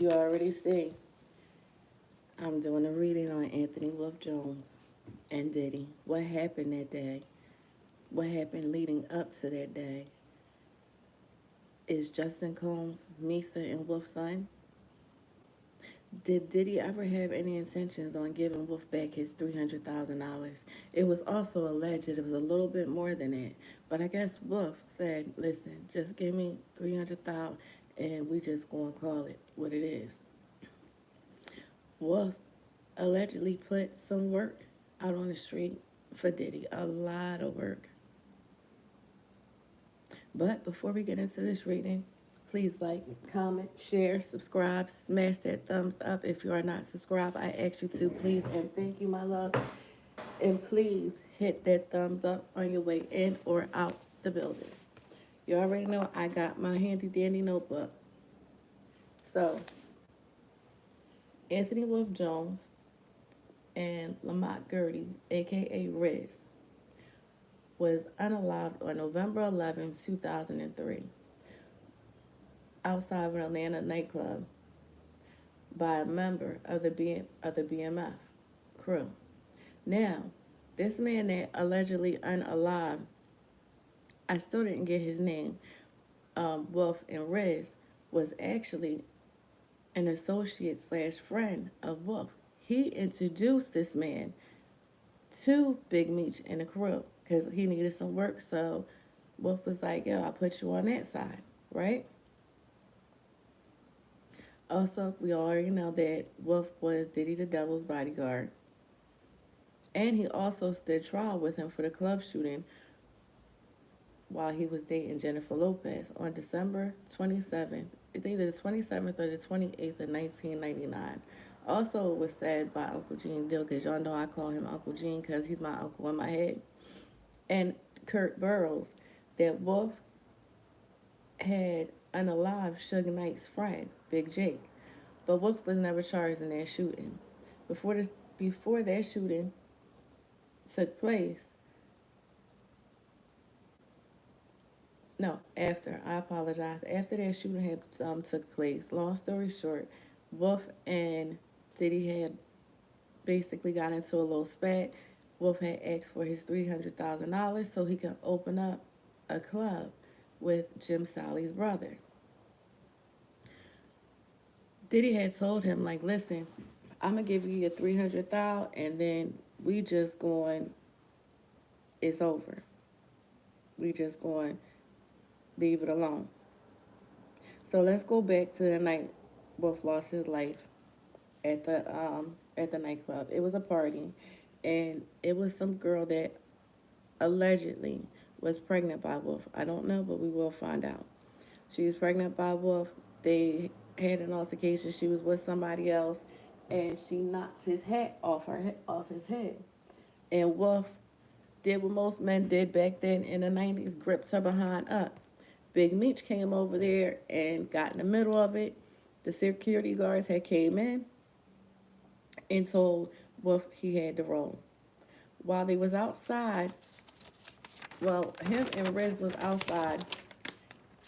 You already see I'm doing a reading on Anthony Wolf Jones and Diddy. What happened that day? What happened leading up to that day? Is Justin Combs, Misa, and Wolf's son? Did Diddy ever have any intentions on giving Wolf back his $300,000? It was also alleged it was a little bit more than that, but I guess Wolf said, "Listen, just give me 300,000, and we just gonna call it what it is." Wolf allegedly put some work out on the street for Diddy, a lot of work. But before we get into this reading, please like, comment, share, subscribe, smash that thumbs up. If you are not subscribed, I ask you to please and thank you, my love. And please hit that thumbs up on your way in or out the building. You already know I got my handy dandy notebook. So, Anthony Wolf Jones and Lamont Gertie, aka Riz, was unalived on November 11, 2003, outside of an Atlanta nightclub by a member of the BMF crew. Now, this man that allegedly unalived, I still didn't get his name. Wolf and Riz was actually an associate slash friend of Wolf. He introduced this man to Big Meech and the crew because he needed some work. So Wolf was like, "Yo, I'll put you on that side," right? Also, we already know that Wolf was Diddy the Devil's bodyguard. And he also stood trial with him for the club shooting while he was dating Jennifer Lopez on December 27th. It's either the 27th or the 28th of 1999. Also, it was said by Uncle Gene Dill, because y'all know I call him Uncle Gene because he's my uncle in my head, and Kurt Burrows, that Wolf had unalived Suge Knight's friend, Big Jake. But Wolf was never charged in that shooting. Before that shooting took place, no, after, I apologize. After that shooting had took place, long story short, Wolf and Diddy had basically got into a little spat. Wolf had asked for his $300,000 so he could open up a club with Jim Sally's brother. Diddy had told him, like, "Listen, I'm gonna give you your 300,000, and then we just going, it's over. We just going leave it alone." So let's go back to the night Wolf lost his life at the nightclub. It was a party, and it was some girl that allegedly was pregnant by Wolf. I don't know, but we will find out. She was pregnant by Wolf. They had an altercation. She was with somebody else, and she knocked his hat off his head. And Wolf did what most men did back then in the 90s, gripped her behind up. Big Meech came over there and got in the middle of it. The security guards had came in and told Wolf he had to roll. While they was outside, well, him and Riz was outside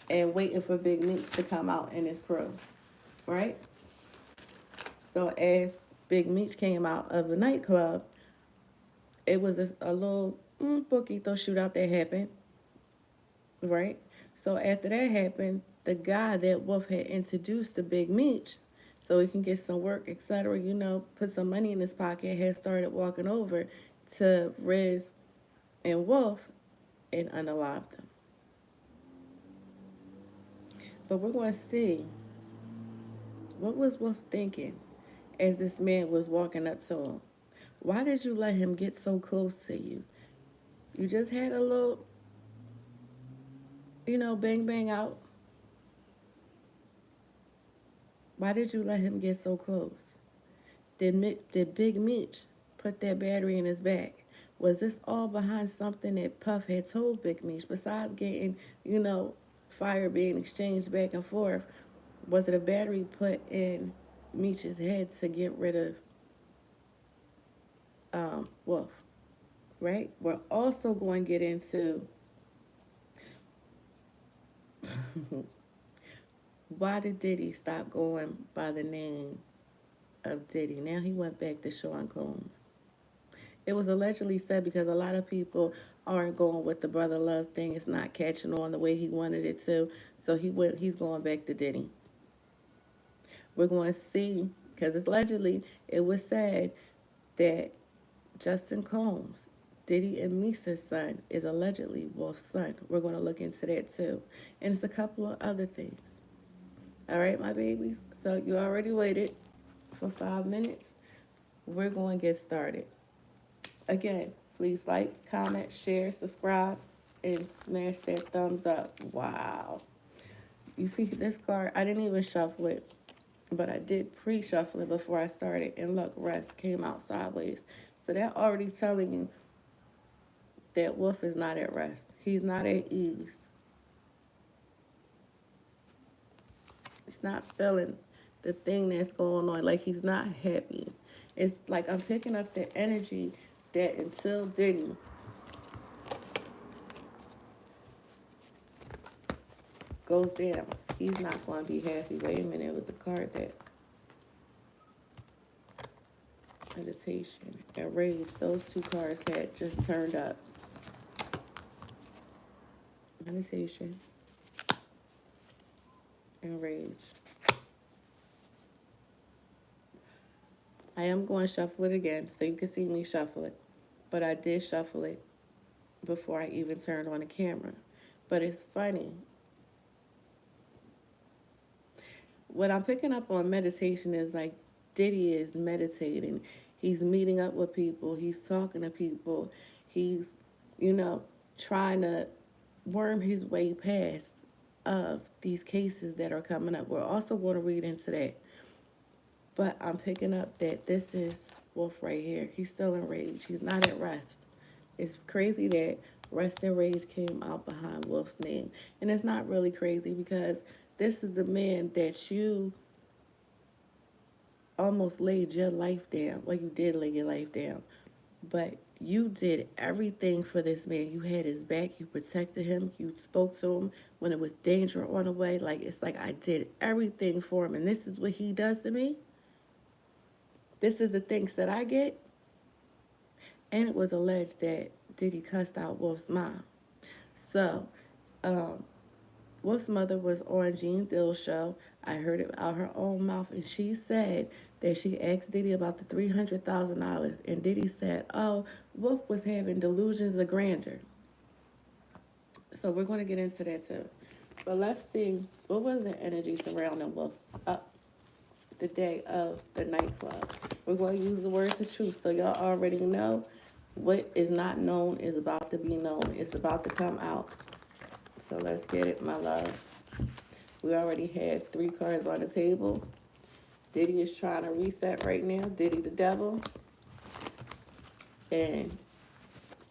and waiting for Big Meech to come out and his crew, right? So as Big Meech came out of the nightclub, it was a little poquito shootout that happened, right? So after that happened, the guy that Wolf had introduced to Big Meech so he can get some work, etc., put some money in his pocket, had started walking over to Riz and Wolf and unalived them. But we're going to see what was Wolf thinking as this man was walking up to him. Why did you let him get so close to you? You just had a little, bang bang out. Why did you let him get so close? Did Big Mitch put that battery in his back? Was this all behind something that Puff had told Big Mitch? Besides getting, fire being exchanged back and forth, was it a battery put in Meech's head to get rid of Wolf? Right? We're also going to get into Why did Diddy stop going by the name of Diddy? Now he went back to Sean Combs. It was allegedly said because a lot of people aren't going with the brother love thing. It's not catching on the way he wanted it to. So he's going back to Diddy. We're going to see, because it's allegedly, it was said that Justin Combs, Diddy and Misa's son, is allegedly Wolf's son. We're going to look into that too. And it's a couple of other things. All right, my babies. So you already waited for 5 minutes. We're going to get started. Again, please like, comment, share, subscribe, and smash that thumbs up. Wow. You see this card? I didn't even shuffle it, but I did pre-shuffle it before I started. And look, rest came out sideways. So that already telling you that Wolf is not at rest. He's not at ease. He's not feeling the thing that's going on. Like, he's not happy. It's like I'm picking up the energy that until Diddy goes down, he's not going to be happy. Wait a minute, it was a card that meditation and rage. Those two cards had just turned up. Meditation and rage. I am going to shuffle it again so you can see me shuffle it. But I did shuffle it before I even turned on the camera. But it's funny. What I'm picking up on meditation is like Diddy is meditating. He's meeting up with people. He's talking to people. He's, trying to worm his way past of these cases that are coming up. We're also going to read into that. But I'm picking up that this is Wolf right here. He's still in rage. He's not at rest. It's crazy that rest and rage came out behind Wolf's name. And it's not really crazy because this is the man that you almost laid your life down. Well, you did lay your life down. But you did everything for this man. You had his back. You protected him. You spoke to him when it was danger on the way. Like, it's like I did everything for him. And this is what he does to me. This is the things that I get. And it was alleged that Diddy cussed out Wolf's mom. So, Wolf's mother was on Gene Dill's show. I heard it out her own mouth. And she said that she asked Diddy about the $300,000. And Diddy said, oh, Wolf was having delusions of grandeur. So we're going to get into that too. But let's see, what was the energy surrounding Wolf up the day of the nightclub? We're going to use the words of truth. So y'all already know what is not known is about to be known. It's about to come out. So let's get it, my love. We already have 3 cards on the table. Diddy is trying to reset right now. Diddy the devil. And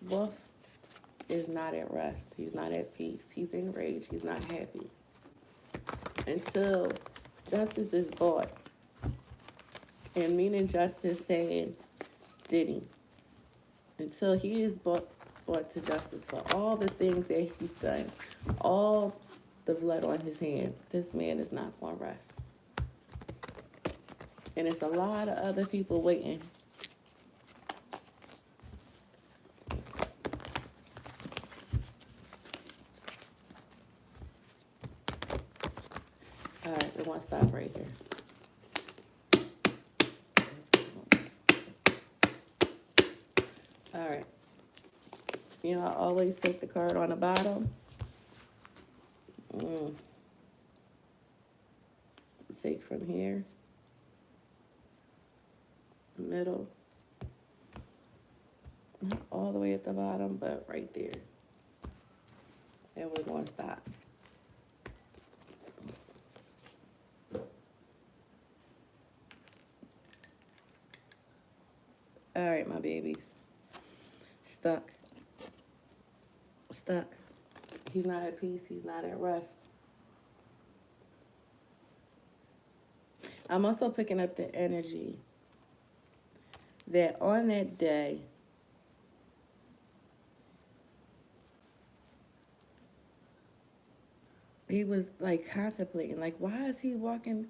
Wolf is not at rest. He's not at peace. He's in rage. He's not happy. Until justice is bought. And meaning justice saying Diddy. Until he is brought to justice for all the things that he's done, all the blood on his hands, this man is not going to rest. And it's a lot of other people waiting. All right, we're going to stop right here. All right. You know, I always take the card on the bottom. Take from here. Middle. Not all the way at the bottom, but right there. And we're going to stop. All right, my babies. Stuck. Stuck. He's not at peace. He's not at rest. I'm also picking up the energy that on that day, he was like contemplating, like, why is he walking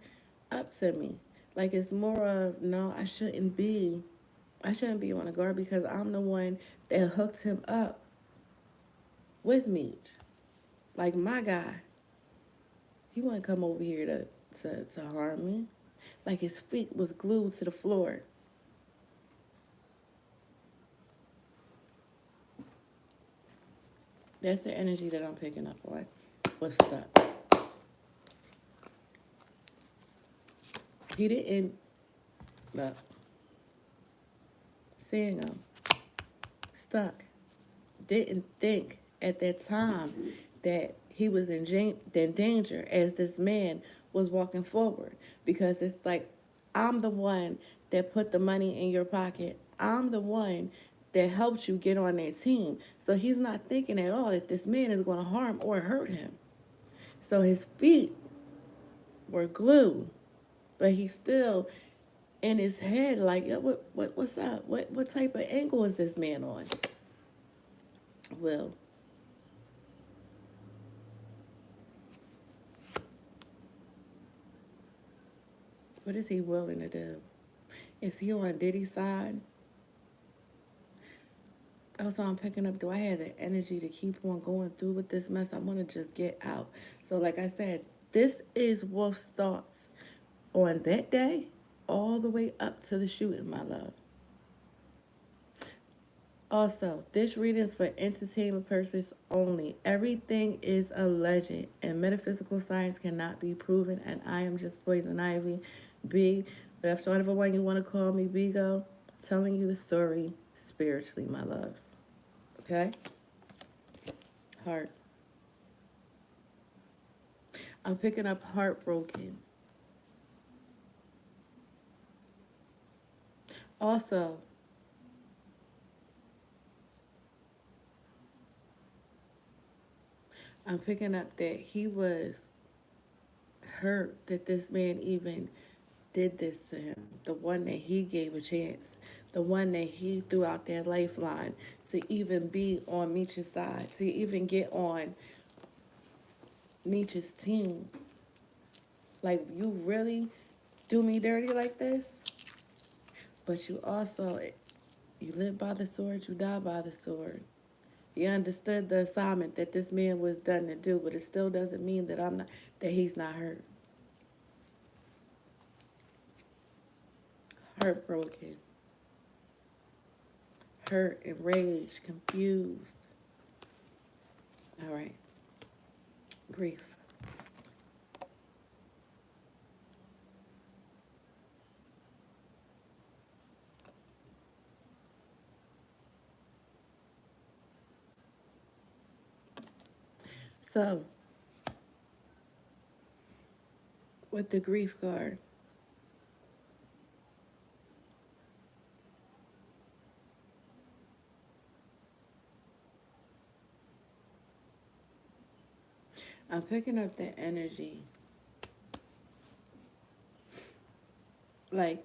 up to me? Like, it's more of, no, I shouldn't be on the guard because I'm the one that hooked him up with meat. Like, my guy, he wouldn't come over here to harm me. Like, his feet was glued to the floor. That's the energy that I'm picking up on. What's stuck? He didn't, look, seeing him stuck, didn't think at that time that he was in danger as this man was walking forward. Because it's like, I'm the one that put the money in your pocket. I'm the one that helped you get on that team. So he's not thinking at all that this man is going to harm or hurt him. So his feet were glued, but he's still in his head like, yo, what's up? What type of angle is this man on? Well, what is he willing to do? Is he on Diddy's side? Also, I'm picking up, do I have the energy to keep on going through with this mess? I want to just get out. So, like I said, this is Wolf's thoughts on that day all the way up to the shooting, my love. Also, this reading is for entertainment purposes only. Everything is a legend, and metaphysical science cannot be proven. And I am just Poison Ivy, B. Whatever one you want to call me, Bigo. Telling you the story spiritually, my loves. Okay? Heart. I'm picking up heartbroken. Also, I'm picking up that he was hurt that this man even did this to him. The one that he gave a chance. The one that he threw out that lifeline to even be on Meech's side, to even get on Meech's team. Like, you really do me dirty like this? But you also, you live by the sword, you die by the sword. He understood the assignment that this man was done to do, but it still doesn't mean that he's not hurt. Heartbroken, hurt, enraged, confused. All right. Grief. So, with the grief card, I'm picking up the energy. Like,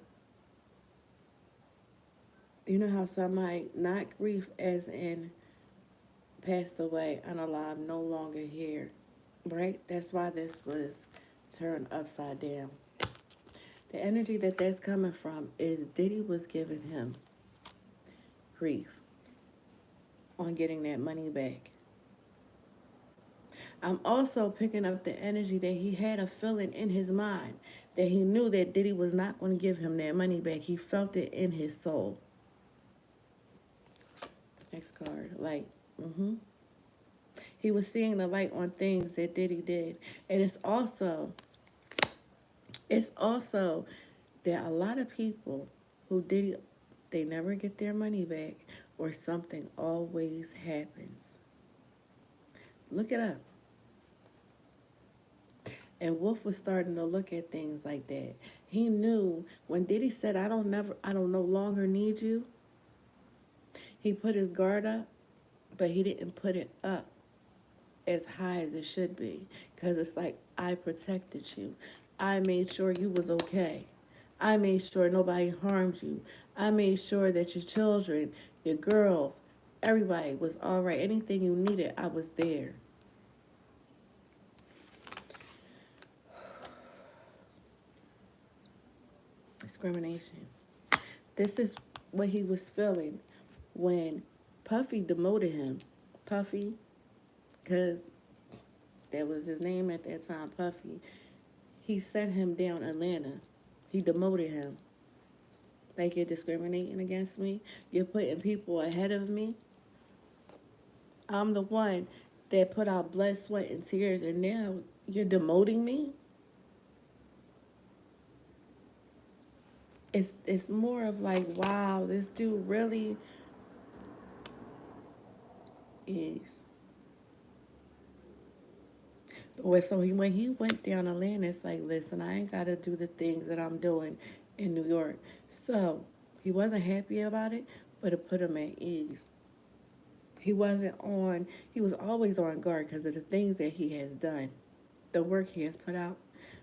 you know how some might not grief as in passed away, unalive, no longer here, right? That's why this was turned upside down. The energy that that's coming from is Diddy was giving him grief on getting that money back. I'm also picking up the energy that he had a feeling in his mind that he knew that Diddy was not going to give him that money back. He felt it in his soul. Next card, light. He was seeing the light on things that Diddy did. And it's also that a lot of people who Diddy, they never get their money back or something always happens. Look it up. And Wolf was starting to look at things like that. He knew when Diddy said, I don't no longer need you, he put his guard up, but he didn't put it up as high as it should be. Because it's like, I protected you. I made sure you was okay. I made sure nobody harmed you. I made sure that your children, your girls, everybody was all right. Anything you needed, I was there. Discrimination. This is what he was feeling when Puffy demoted him. Puffy, because that was his name at that time, Puffy. He sent him down Atlanta. He demoted him. Like, you're discriminating against me. You're putting people ahead of me. I'm the one that put out blood, sweat, and tears, and now you're demoting me. It's more of like, wow, this dude really is. So when he went down Atlanta, it's like, listen, I ain't got to do the things that I'm doing in New York. So he wasn't happy about it, but it put him at ease. He wasn't on, he was always on guard because of the things that he has done, the work he has put out.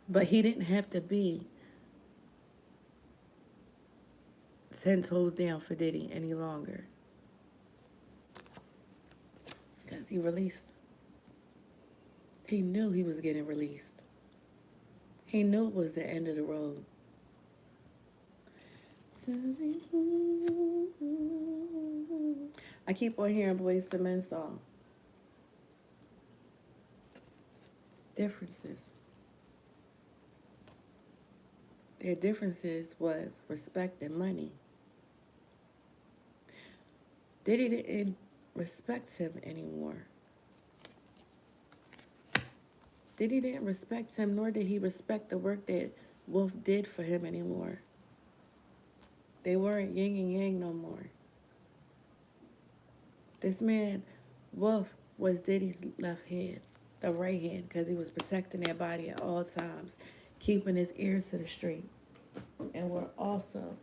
But he didn't have to be 10 toes down for Diddy any longer because he released. He knew he was getting released. He knew it was the end of the road. I keep on hearing Boyz II Men song. Differences. Their differences was respect and money. Diddy didn't respect him anymore. Diddy didn't respect him, nor did he respect the work that Wolf did for him anymore. They weren't yin and yang no more. This man, Wolf, was Diddy's left hand, the right hand, because he was protecting their body at all times, keeping his ears to the street. And we're also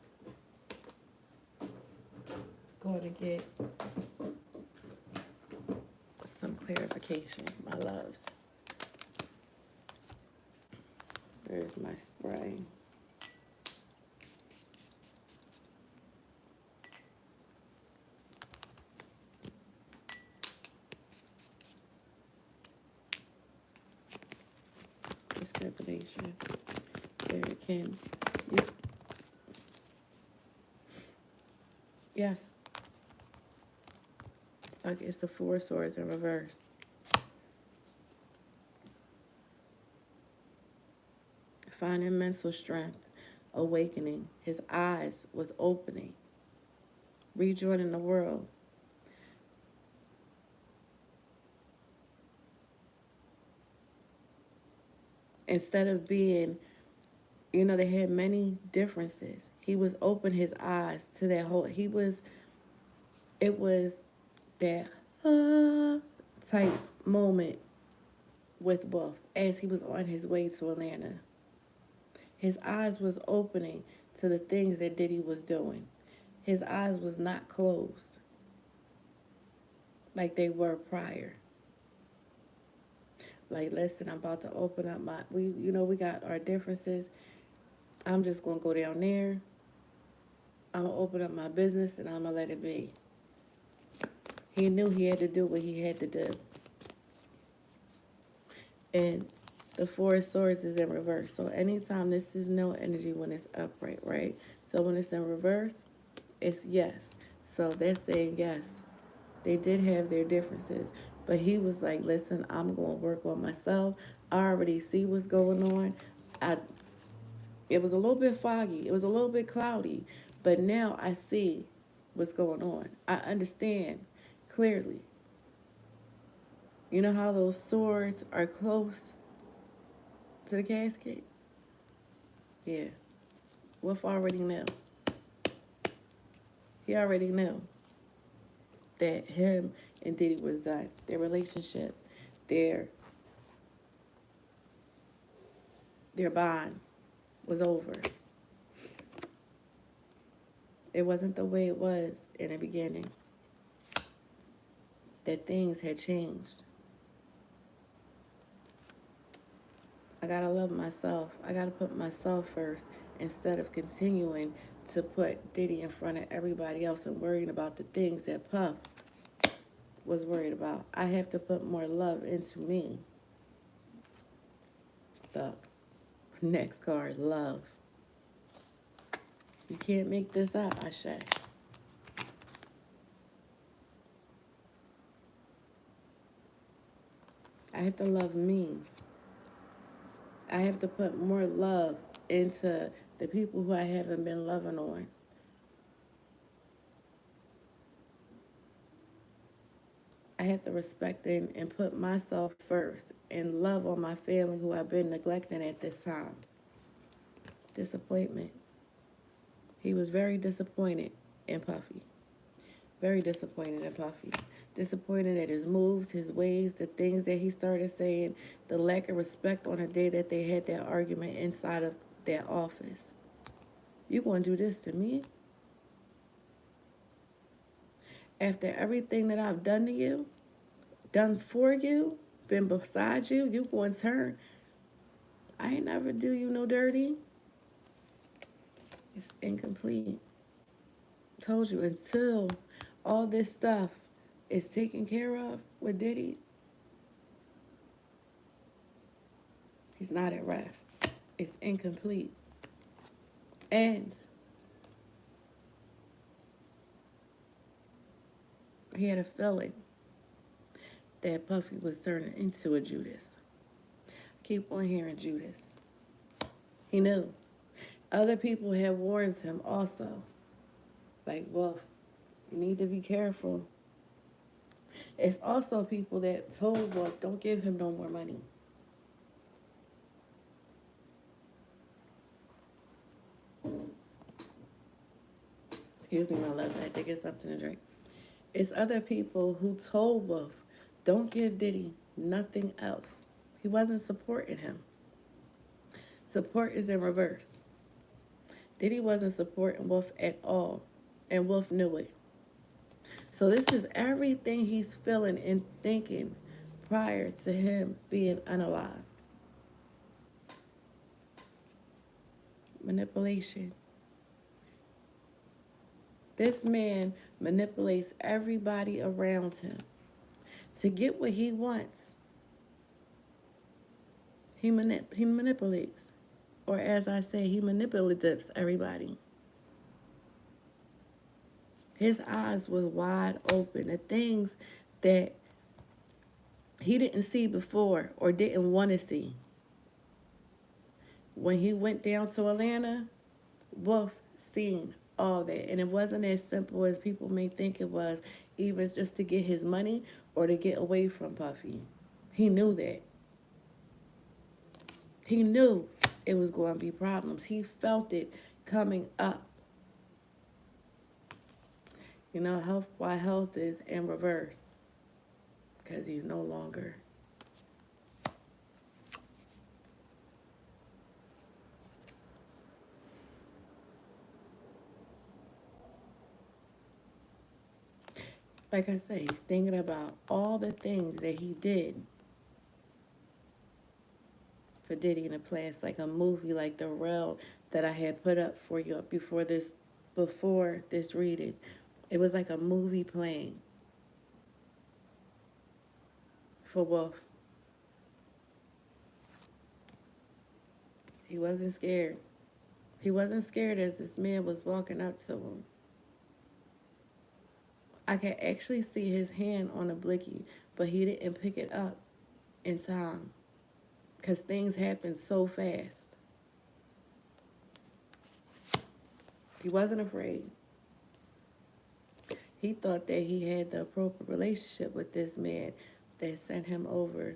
going to get some clarification, my loves. Where's my spray? Discrimination. There it can. Yes. Okay, it's the Four Swords in reverse. Finding mental strength, awakening. His eyes was opening, rejoining the world. Instead of being, they had many differences. He was open his eyes to that whole, it was that type moment with Wolf as he was on his way to Atlanta. His eyes was opening to the things that Diddy was doing. His eyes was not closed like they were prior. Like, listen, I'm about to open up we got our differences. I'm just going to go down there. I'm going to open up my business and I'm going to let it be. He knew he had to do what he had to do. And the Four of Swords is in reverse. So anytime, this is no energy when it's upright, right? So when it's in reverse, it's yes. So that's saying yes. They did have their differences. But he was like, listen, I'm going to work on myself. I already see what's going on. It was a little bit foggy. It was a little bit cloudy. But now I see what's going on. I understand clearly. You know how those swords are close to the casket? Yeah. Wolf already knew. He already knew that him and Diddy was done. Their relationship, their bond was over. It wasn't the way it was in the beginning. That things had changed. I gotta love myself. I gotta put myself first instead of continuing to put Diddy in front of everybody else and worrying about the things that Puff was worried about. I have to put more love into me. The next card, love. You can't make this up, Ashe. I have to love me. I have to put more love into the people who I haven't been loving on. I have to respect and put myself first and love on my family who I've been neglecting at this time. Disappointment. He was very disappointed in Puffy. Very disappointed in Puffy. Disappointed at his moves, his ways, the things that he started saying, the lack of respect on the day that they had that argument inside of that office. You gonna do this to me? After everything that I've done to you, done for you, been beside you, you going to turn. I ain't never do you no dirty. It's incomplete. Told you until all this stuff is taken care of with Diddy, he's not at rest. It's incomplete. And he had a feeling that Puffy was turning into a Judas. Keep on hearing Judas. He knew. Other people had warned him also. Like, Wolf, you need to be careful. It's also people that told Wolf, don't give him no more money. Excuse me, my love, I had to get something to drink. It's other people who told Wolf, don't give Diddy nothing else. He wasn't supporting him. Support is in reverse. Diddy wasn't supporting Wolf at all, and Wolf knew it. So this is everything he's feeling and thinking prior to him being unalive. Manipulation. This man manipulates everybody around him to get what he wants. He manipulates. Or as I say, he manipulates everybody. His eyes was wide open. The things that he didn't see before or didn't want to see. When he went down to Atlanta, Wolf seen all that. And it wasn't as simple as people may think it was, even just to get his money or to get away from Puffy. He knew that. He knew it was going to be problems. He felt it coming up. You know, why health is in reverse. Because he's no longer. Like I say, he's thinking about all the things that he did for Diddy in the past, like a movie like The Rel that I had put up for you before this reading. It was like a movie playing for Wolf. He wasn't scared. He wasn't scared as this man was walking up to him. I could actually see his hand on a blicky, but he didn't pick it up in time because things happened so fast. He wasn't afraid. He thought that he had the appropriate relationship with this man that sent him over,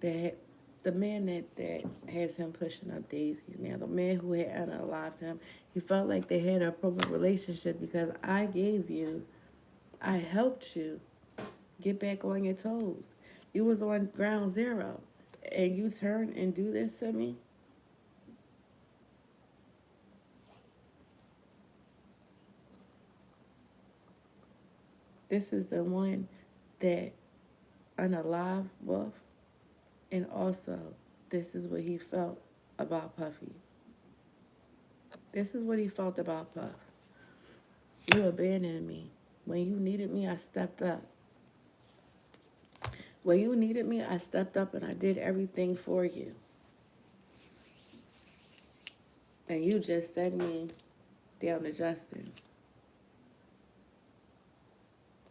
that the man that has him pushing up daisies now, the man who had unalived him, he felt like they had an appropriate relationship because I helped you get back on your toes. You was on ground zero, and you turn and do this to me? This is the one that unalive Wolf, and also this is what he felt about Puffy. This is what he felt about Puff. You abandoned me. When you needed me, I stepped up. When you needed me, I stepped up and I did everything for you. And you just send me down to Justin's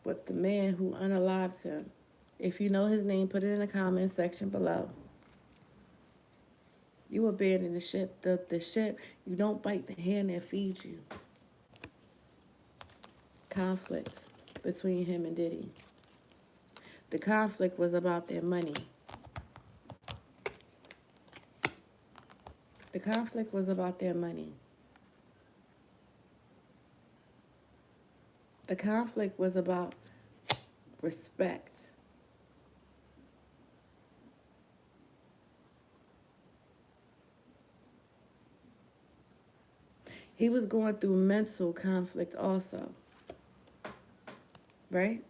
with the man who unalived him. If you know his name, put it in the comment section below. You abandon the ship. The ship, you don't bite the hand that feeds you. Conflict between him and Diddy. The conflict was about their money. The conflict was about their money. The conflict was about respect. He was going through mental conflict also, right?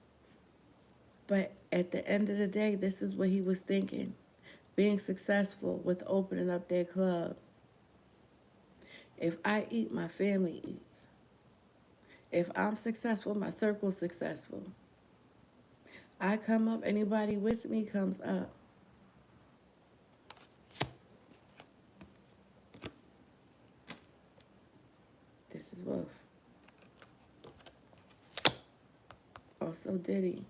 But at the end of the day, this is what he was thinking. Being successful with opening up their club. If I eat, my family eats. If I'm successful, my circle's successful. I come up, anybody with me comes up. This is Wolf. Also Diddy.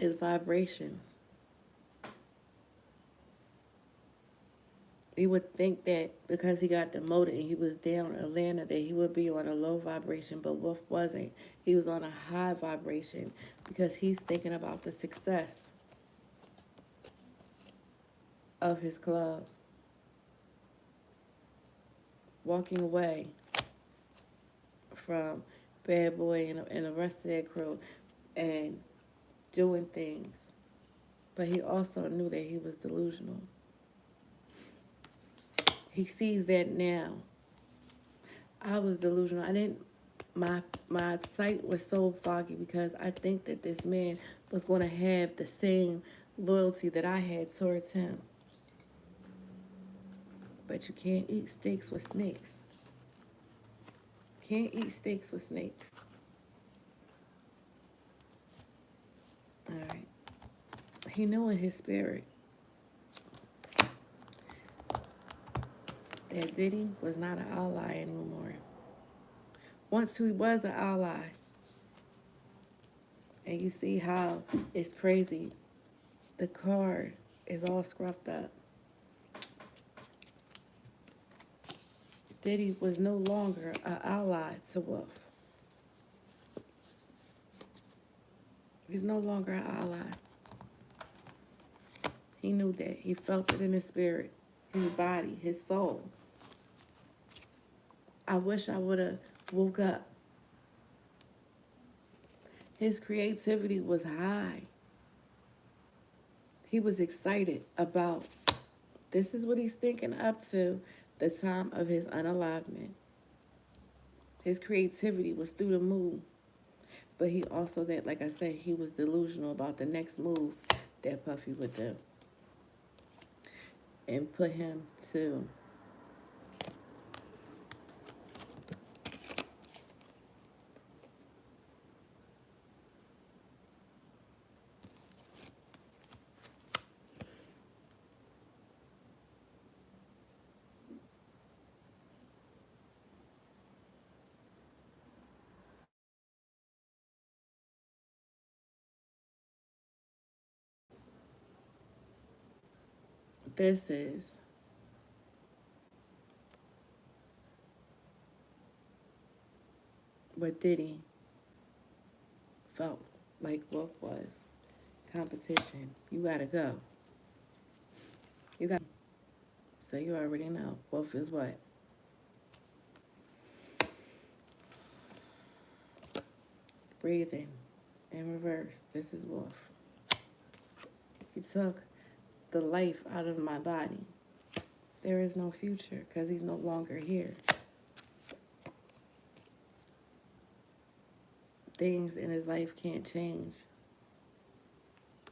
His vibrations. You would think that because he got demoted and he was down in Atlanta that he would be on a low vibration, but Wolf wasn't. He was on a high vibration because he's thinking about the success of his club. Walking away from Bad Boy and the rest of that crew and doing things. But he also knew that he was delusional. He sees that now. I was delusional. My sight was so foggy because I think that this man was going to have the same loyalty that I had towards him. But you can't eat steaks with snakes. Can't eat steaks with snakes. All right. He knew in his spirit that Diddy was not an ally anymore. Once he was an ally. And you see how it's crazy. The car is all scrubbed up. Diddy was no longer an ally to Wolf. He's no longer an ally. He knew that. He felt it in his spirit, his body, his soul. I wish I would have woke up. His creativity was high. He was excited about, this is what he's thinking up to the time of his unalivement. His creativity was through the moon. But he also, that, like I said, he was delusional about the next move that Puffy would do. And put him to this is what Diddy felt like Wolf was. Competition. You gotta go. You got. So you already know. Wolf is what? Breathing in reverse. This is Wolf. He took the life out of my body. There is no future because he's no longer here. Things in his life can't change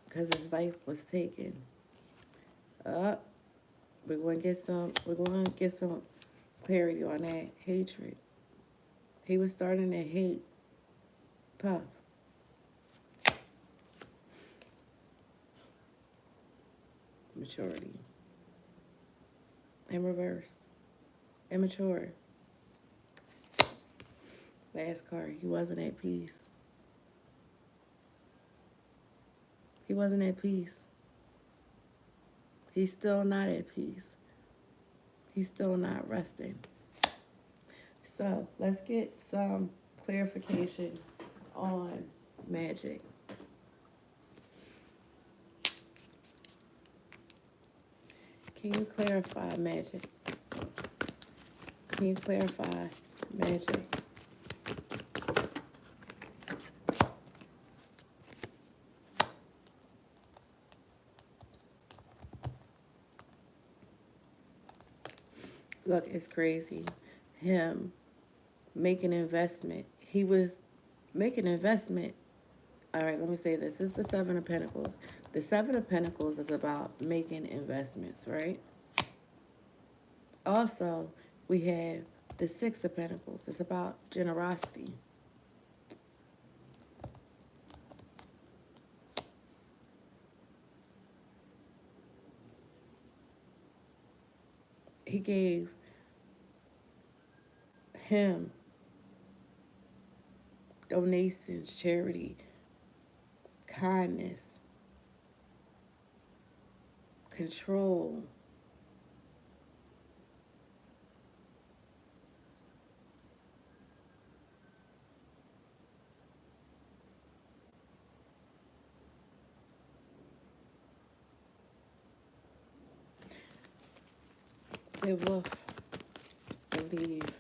because his life was taken. We're going to get some clarity on that hatred. He was starting to hate Puff. maturity. In reverse, immature. Last card, he wasn't at peace. He wasn't at peace. He's still not at peace. He's still not resting. So let's get some clarification on magic. Can you clarify magic? Can you clarify magic? Look, it's crazy. Him making investment. He was making investment. All right, let me say this. This is the Seven of Pentacles. The Seven of Pentacles is about making investments, right? Also, we have the Six of Pentacles. It's about generosity. He gave him donations, charity, kindness, control. The wolf believed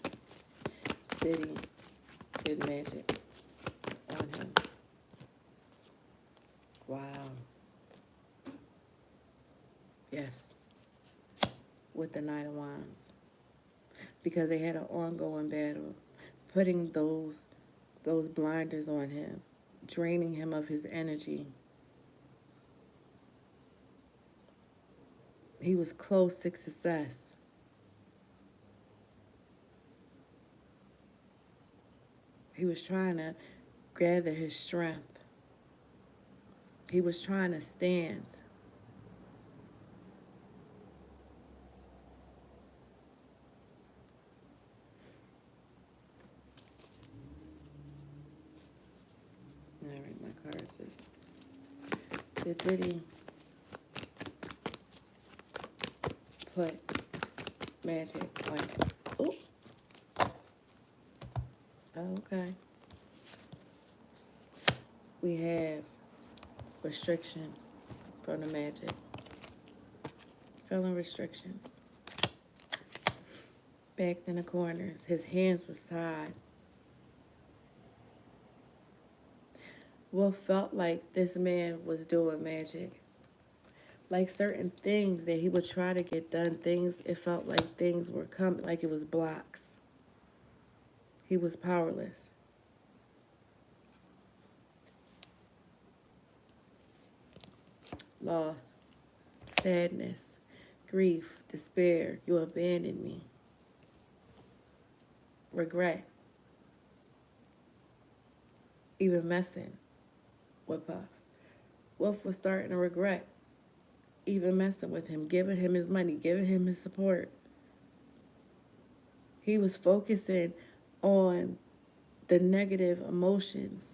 Diddy did magic on him. Wow. Yes. With the Knight of Wands. Because they had an ongoing battle, putting those blinders on him, draining him of his energy. He was close to success. He was trying to gather his strength. He was trying to stand. All right, my cards is, did Diddy put magic on it? Oh. Okay. We have restriction from the magic. Feeling restriction. Backed in the corners. His hands was tied. Wolf felt like this man was doing magic. Like certain things that he would try to get done, it felt like things were coming, like it was blocks. He was powerless. Loss, sadness, grief, despair. You abandoned me. Regret. Even messing with Puff. Wolf was starting to regret even messing with him, giving him his money, giving him his support. He was focusing on the negative emotions.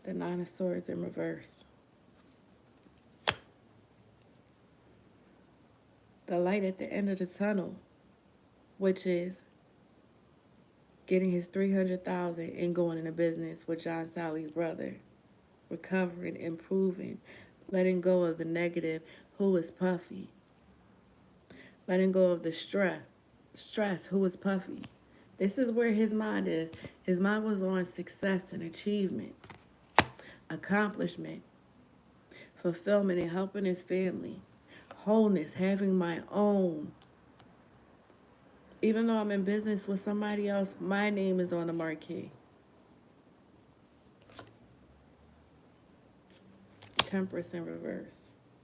The Nine of Swords in reverse. The light at the end of the tunnel, which is getting his $300,000 and going into business with John Sally's brother. Recovering, improving, letting go of the negative, who was Puffy. Letting go of the stress, who was Puffy. This is where his mind is. His mind was on success and achievement, accomplishment, fulfillment, and helping his family. Wholeness, having my own. Even though I'm in business with somebody else, my name is on the marquee. Temperance in reverse.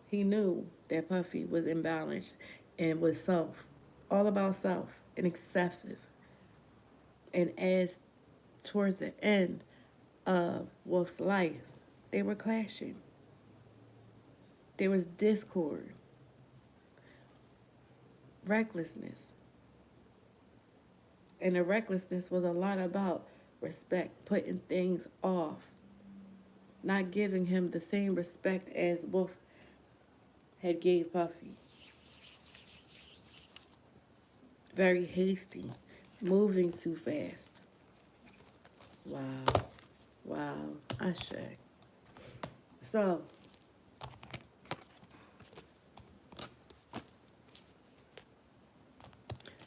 He knew that Puffy was imbalanced and was all about self, and excessive. And as towards the end of Wolf's life, they were clashing. There was discord, recklessness. And the recklessness was a lot about respect, putting things off, not giving him the same respect as Wolf had gave Puffy. Very hasty, moving too fast. Wow. Wow. Ashe. So,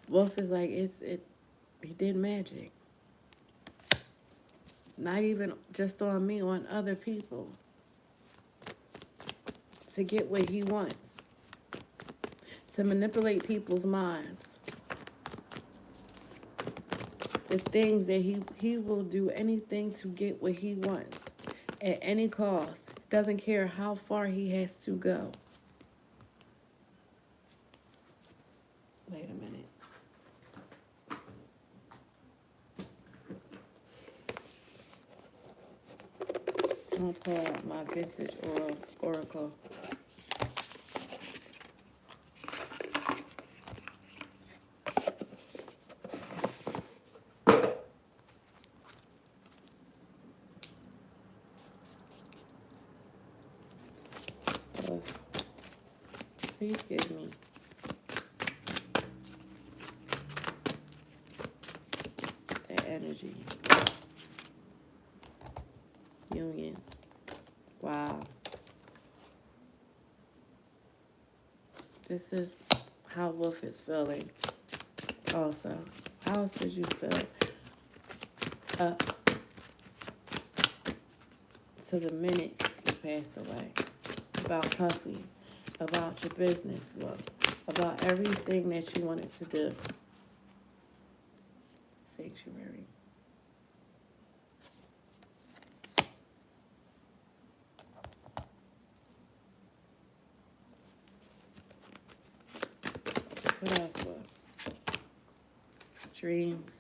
Wolf is like, he did magic. Not even just on me, on other people. To get what he wants. To manipulate people's minds. The things that he will do anything to get what he wants. At any cost. Doesn't care how far he has to go. Wait a minute. I'm going to pull out my vintage oracle. Please give me that energy. Union. Wow. This is how Wolf is feeling. Also, how else did you feel up to the minute you passed away? About Puffy, about your business, Wolf, about everything that you wanted to do. Sanctuary. What else, Wolf? Dreams.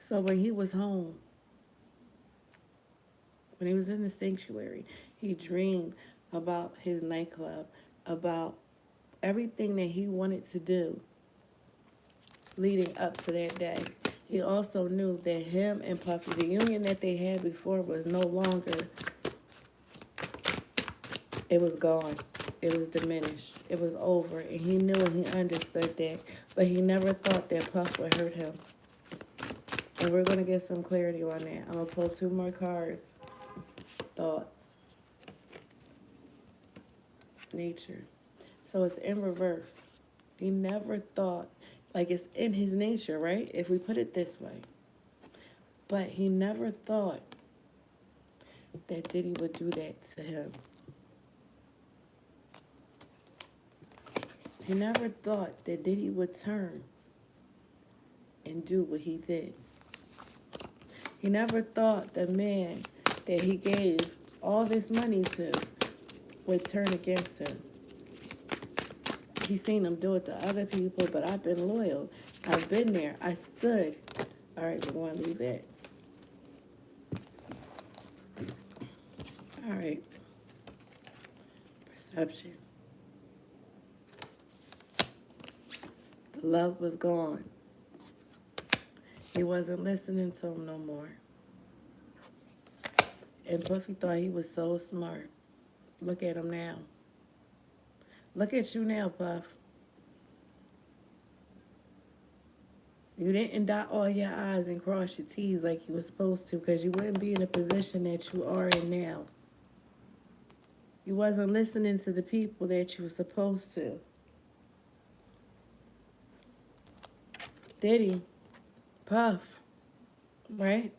So when he was home, when he was in the sanctuary, he dreamed about his nightclub, about everything that he wanted to do leading up to that day. He also knew that him and Puffy, the union that they had before, was no longer, it was gone. It was diminished. It was over. And he knew and he understood that. But he never thought that Puff would hurt him. And we're going to get some clarity on that. I'm going to pull 2 more cards. Thoughts. Nature. So it's in reverse. He never thought, like it's in his nature, right? If we put it this way. But he never thought that Diddy would do that to him. He never thought that Diddy would turn and do what he did. He never thought the man that he gave all this money to would turn against him. He's seen him do it to other people, but I've been loyal. I've been there. I stood. All right, we're going to leave that. All right. Perception. The love was gone. He wasn't listening to him no more. And Puffy thought he was so smart. Look at him now. Look at you now, Puff. You didn't dot all your I's and cross your T's like you were supposed to, because you wouldn't be in the position that you are in now. You wasn't listening to the people that you were supposed to. Diddy, Puff, right?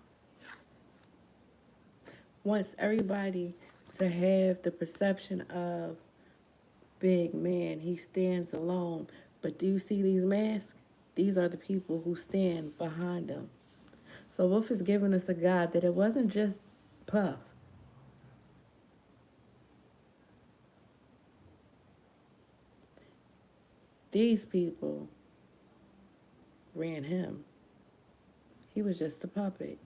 Wants everybody to have the perception of big man. He stands alone. But do you see these masks? These are the people who stand behind him. So Wolf is giving us a guide that it wasn't just Puff. These people ran him. He was just a puppet.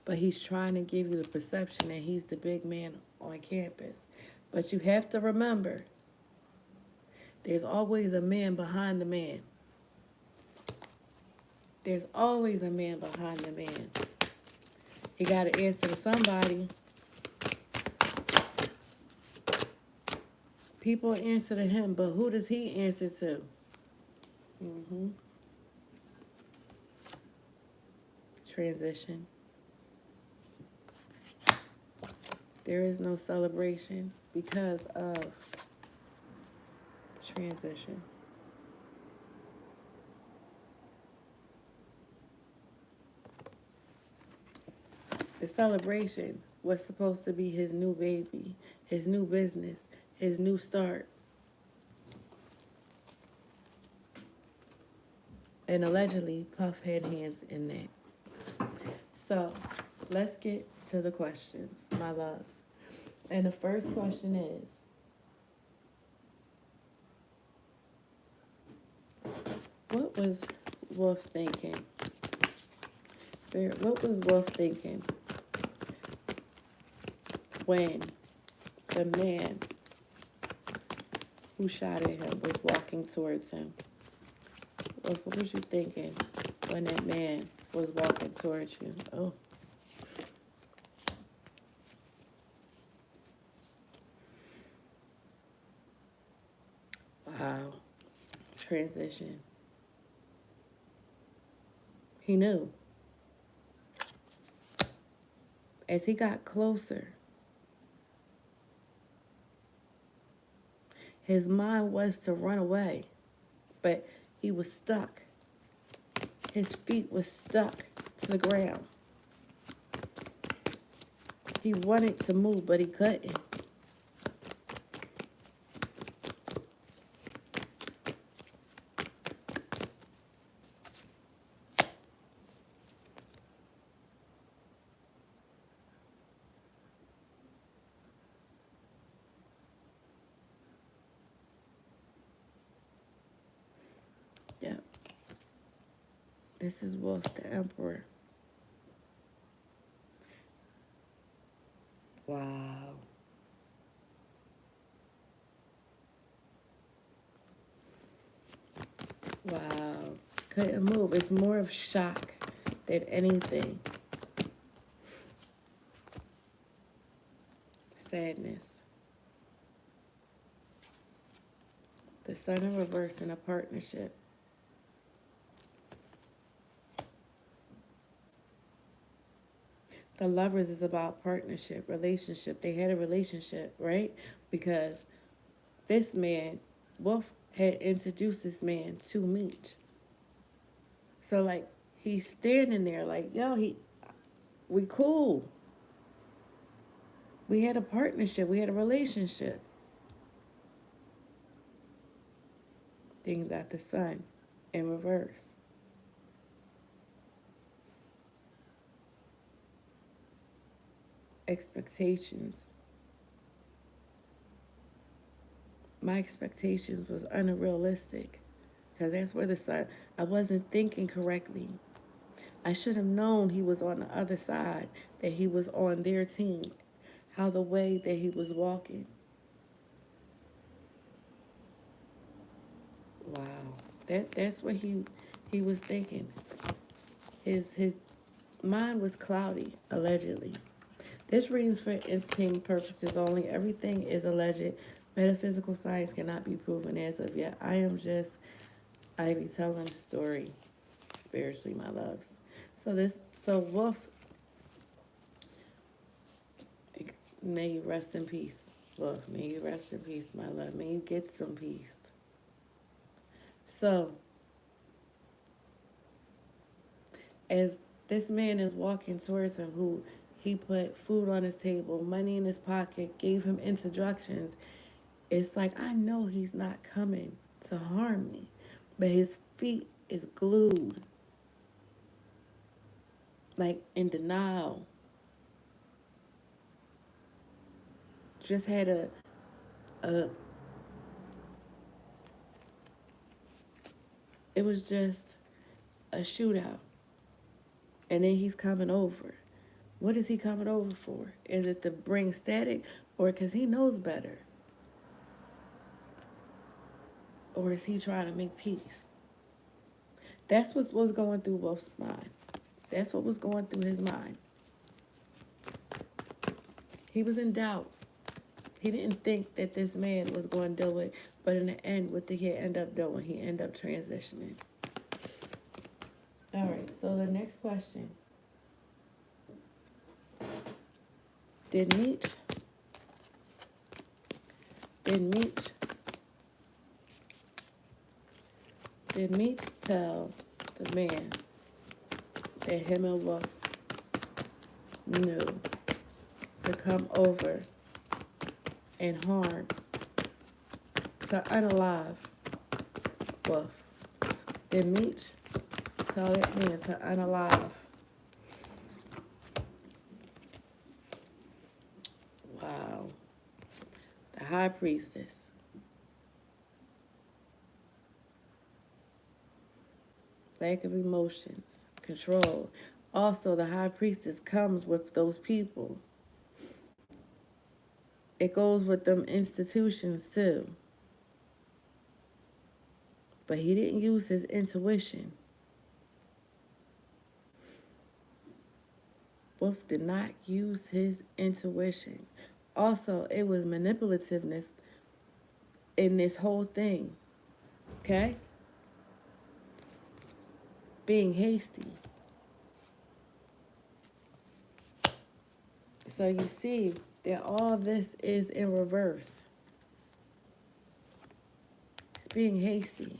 But he's trying to give you the perception that he's the big man on campus. But you have to remember, there's always a man behind the man. There's always a man behind the man. He got to answer to somebody. People answer to him, but who does he answer to? Mm-hmm. Transition. There is no celebration because of transition. The celebration was supposed to be his new baby, his new business, his new start. And allegedly, Puff had hands in that. So, let's get to the questions, my loves. And the first question is, what was Wolf thinking? What was Wolf thinking when the man who shot at him was walking towards him? Wolf, what was you thinking when that man was walking towards you? Oh. Wow. Transition. He knew. As he got closer, his mind was to run away, but he was stuck. His feet was stuck to the ground. He wanted to move, but he couldn't. Yep. This is Wolf the Emperor. Wow. Wow. Couldn't move. It's more of shock than anything. Sadness. The Sun in reverse in a partnership. The Lovers is about partnership, relationship. They had a relationship, right? Because this man, Wolf, had introduced this man to Meech. So, like, he's standing there like, yo, we cool. We had a partnership. We had a relationship. Then you got the Sun in reverse. Expectations. My expectations was unrealistic because that's where the Sun, I wasn't thinking correctly. I should have known he was on the other side, that he was on their team, how the way that he was walking. Wow. That's what he was thinking. His mind was cloudy, allegedly. This reading's for entertainment purposes only. Everything is alleged. Metaphysical science cannot be proven as of yet. I am just Ivy telling the story spiritually, my loves. So Wolf, may you rest in peace. Wolf, may you rest in peace, my love. May you get some peace. So, as this man is walking towards him, who he put food on his table, money in his pocket, gave him introductions, it's like, I know he's not coming to harm me, but his feet is glued, like in denial. Just had a it was just a shootout. And then he's coming over. What is he coming over for? Is it to bring static, or because he knows better? Or is he trying to make peace? That's what was going through Wolf's mind. That's what was going through his mind. He was in doubt. He didn't think that this man was going to do it, but in the end, what did he end up doing? He ended up transitioning. All right, so the next question. Did Meech tell the man that him and Wolf knew to come over and harm, to unalive Wolf? Did Meech tell that man to unalive? Wow. The high priestess. Lack of emotions. Control. Also, the high priestess comes with those people. It goes with them institutions too. But he didn't use his intuition. Wolf did not use his intuition. Also, it was manipulativeness in this whole thing. Okay? Being hasty. So you see that all this is in reverse. It's being hasty.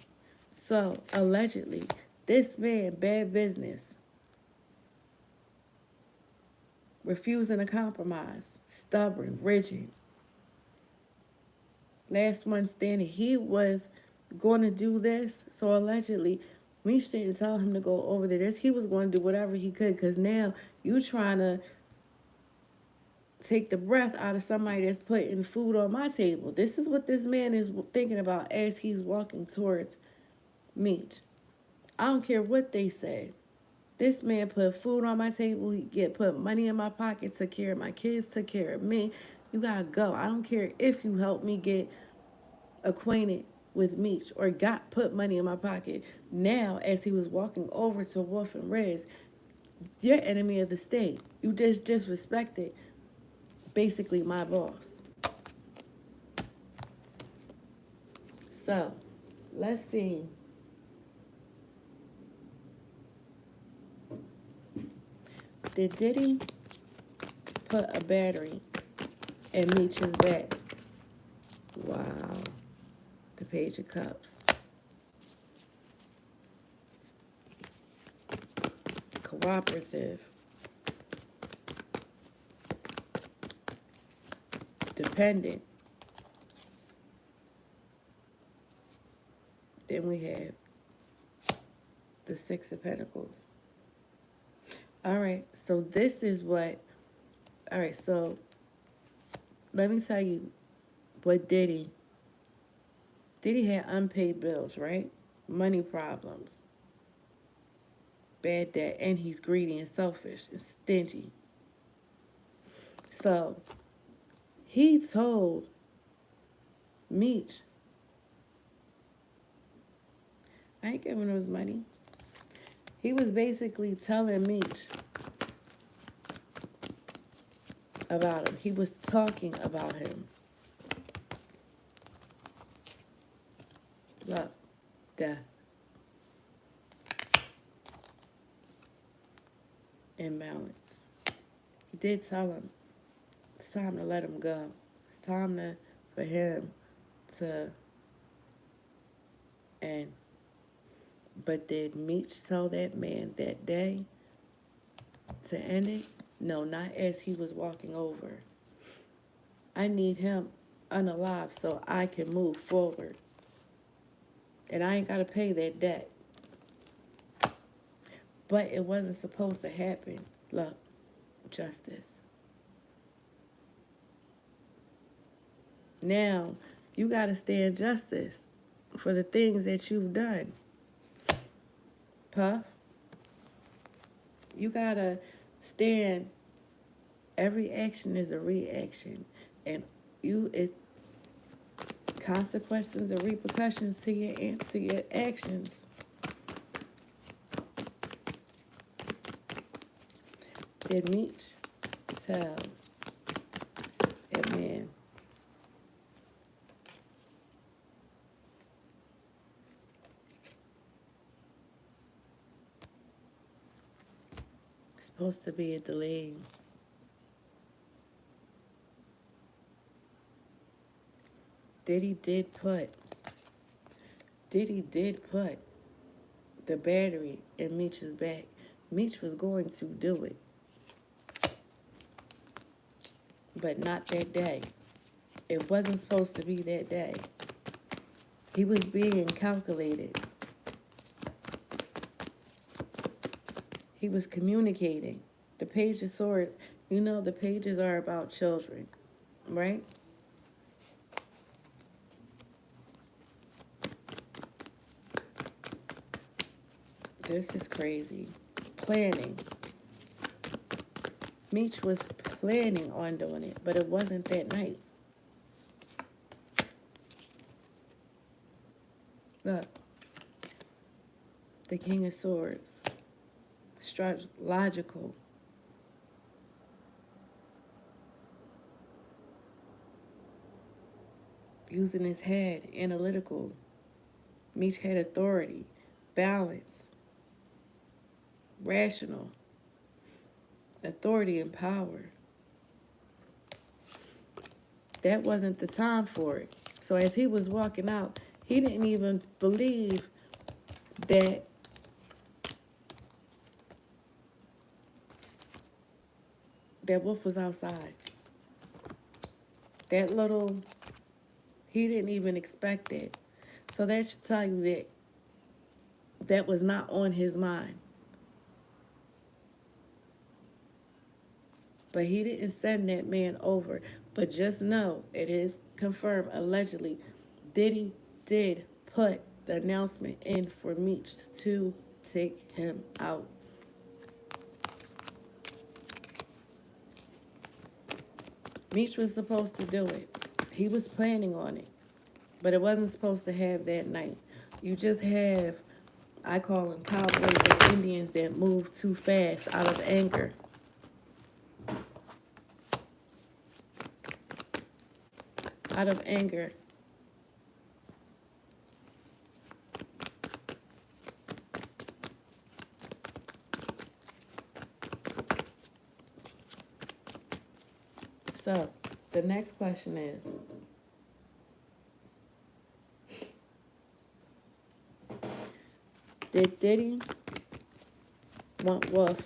So, allegedly, this man, bad business, refusing to compromise, stubborn, rigid. Last one standing, he was going to do this. So, allegedly, Meech didn't tell him to go over there. He was going to do whatever he could, because now you trying to take the breath out of somebody that's putting food on my table. This is what this man is thinking about as he's walking towards Meech. I don't care what they say. This man put food on my table. He put money in my pocket, took care of my kids, took care of me. You gotta go. I don't care if you help me get acquainted with Meech or put money in my pocket. Now, as he was walking over to Wolf and Rez, you're enemy of the state. You just disrespected basically my boss. So, let's see. Did Diddy put a battery in Meech's back? Wow. The Page of Cups. Cooperative. Dependent. Then we have the Six of Pentacles. All right, so this is what, all right, so let me tell you what Diddy had unpaid bills, right? Money problems, bad debt, and he's greedy and selfish and stingy. So he told Meech, I ain't giving him his money. He was basically telling Meech about him. He was talking about him. Love, death, and balance. He did tell him it's time to let him go. It's time for him to end. But did Meech tell that man that day to end it? No, not as he was walking over. I need him unalive so I can move forward. And I ain't got to pay that debt. But it wasn't supposed to happen. Look, justice. Now, you got to stand justice for the things that you've done. Puff. You gotta stand. Every action is a reaction, and it's consequences and repercussions to your actions. Did Meech tell that man supposed to be a delay? Diddy did put the battery in Meech's back. Meech was going to do it, but not that day. It wasn't supposed to be that day. He was being calculated. He was communicating. The Page of Swords, you know, the pages are about children, right? This is crazy. Planning. Meech was planning on doing it, but it wasn't that night. Look. The King of Swords. Logical. Using his head. Analytical. Meech had authority. Balance. Rational. Authority and power. That wasn't the time for it. So as he was walking out, he didn't even believe that Wolf was outside. He didn't even expect that. So that should tell you that was not on his mind. But he didn't send that man over. But just know, it is confirmed, allegedly, Diddy did put the announcement in for Meech to take him out. Meech was supposed to do it. He was planning on it. But it wasn't supposed to have that night. You just have, I call them cowboys and Indians that move too fast out of anger. Out of anger. So, the next question is, did Diddy want Wolf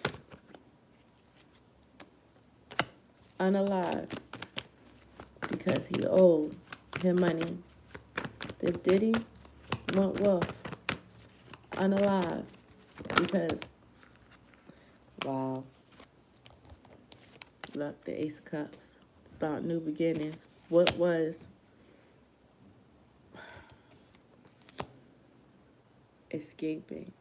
unalive because he owed him money? Did Diddy want Wolf unalive because, wow, look, the Ace of Cups. It's about new beginnings. What was escaping?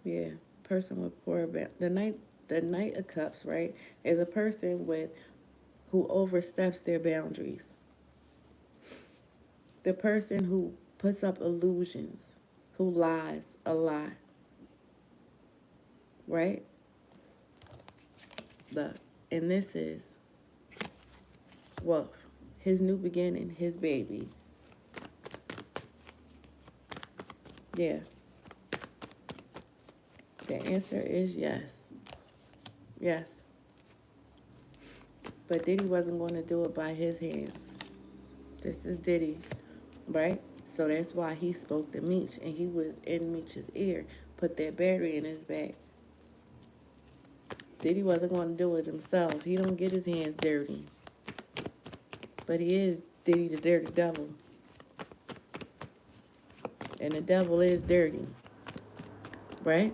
Yeah, person with poor the Knight of Cups, right, is a person who oversteps their boundaries. The person who puts up illusions, who lies a lot, right? Look, and this is Wolf, his new beginning, his baby. Yeah. The answer is yes. Yes. But Diddy wasn't going to do it by his hands. This is Diddy, right? So that's why he spoke to Meech, and he was in Meech's ear, put that battery in his back. Diddy wasn't going to do it himself. He don't get his hands dirty. But he is Diddy the dirty devil. And the devil is dirty. Right?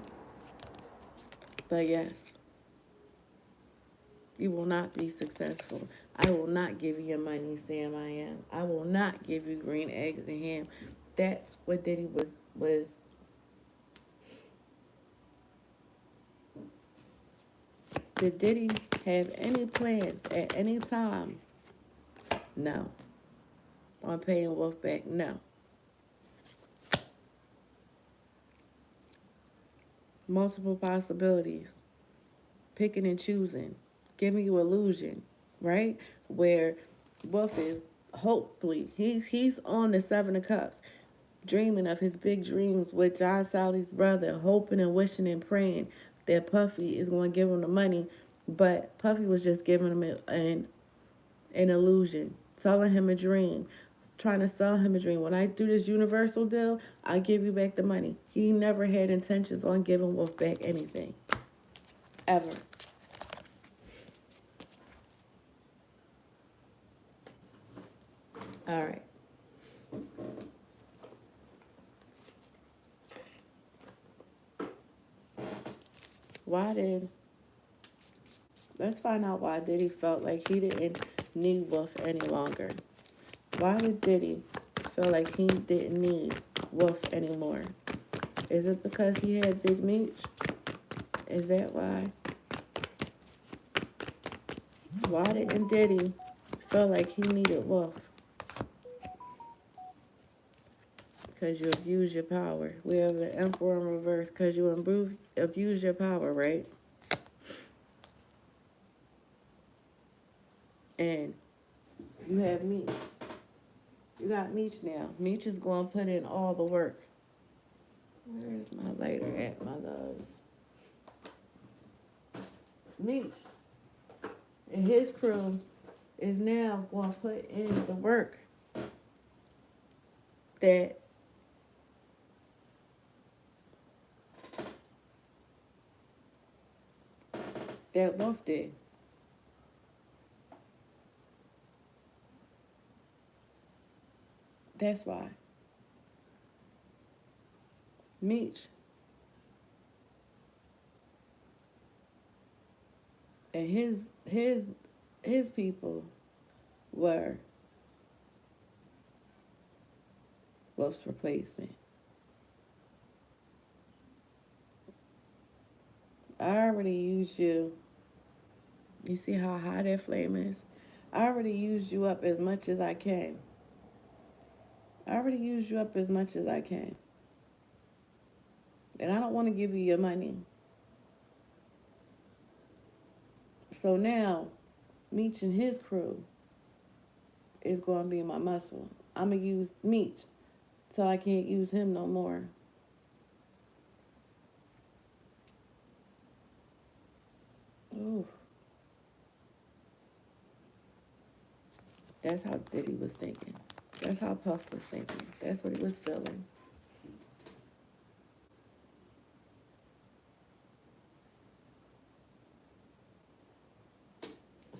But yes. You will not be successful. I will not give you your money, Sam. I am. I will not give you green eggs and ham. That's what Diddy was. Did Diddy have any plans at any time? No. On paying Wolf back? No. Multiple possibilities. Picking and choosing. Giving you illusion, right? Where Wolf is hopefully he's on the Seven of Cups, dreaming of his big dreams with John Sally's brother, hoping and wishing and praying that Puffy is going to give him the money, but Puffy was just giving him an illusion, selling him a dream, trying to sell him a dream. When I do this universal deal, I give you back the money. He never had intentions on giving Wolf back anything, ever. All right. Let's find out why Diddy felt like he didn't need Wolf any longer. Why did Diddy feel like he didn't need Wolf anymore? Is it because he had Big Meech? Is that why? Why didn't Diddy feel like he needed Wolf? Because you abuse your power. We have the Emperor in reverse because you abuse your power, right? And you have Meech. You got Meech now. Meech is going to put in all the work. Where is my lighter at, my loves? Meech and his crew is now going to put in the work that Wolf did. That's why. Meech and his people were Wolf's replacement. I already used you. You see how high that flame is? I already used you up as much as I can. I already used you up as much as I can. And I don't want to give you your money. So now, Meech and his crew is going to be my muscle. I'm going to use Meech till I can't use him no more. Ooh. That's how Diddy was thinking. That's how Puff was thinking. That's what he was feeling.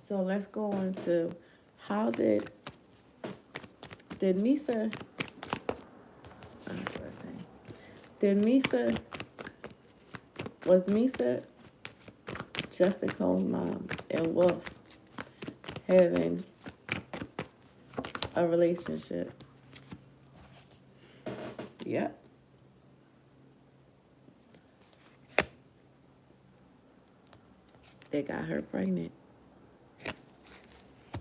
So let's go on to how did Misa, was Misa Justin Cole's mom and Wolf having a relationship? Yep. They got her pregnant.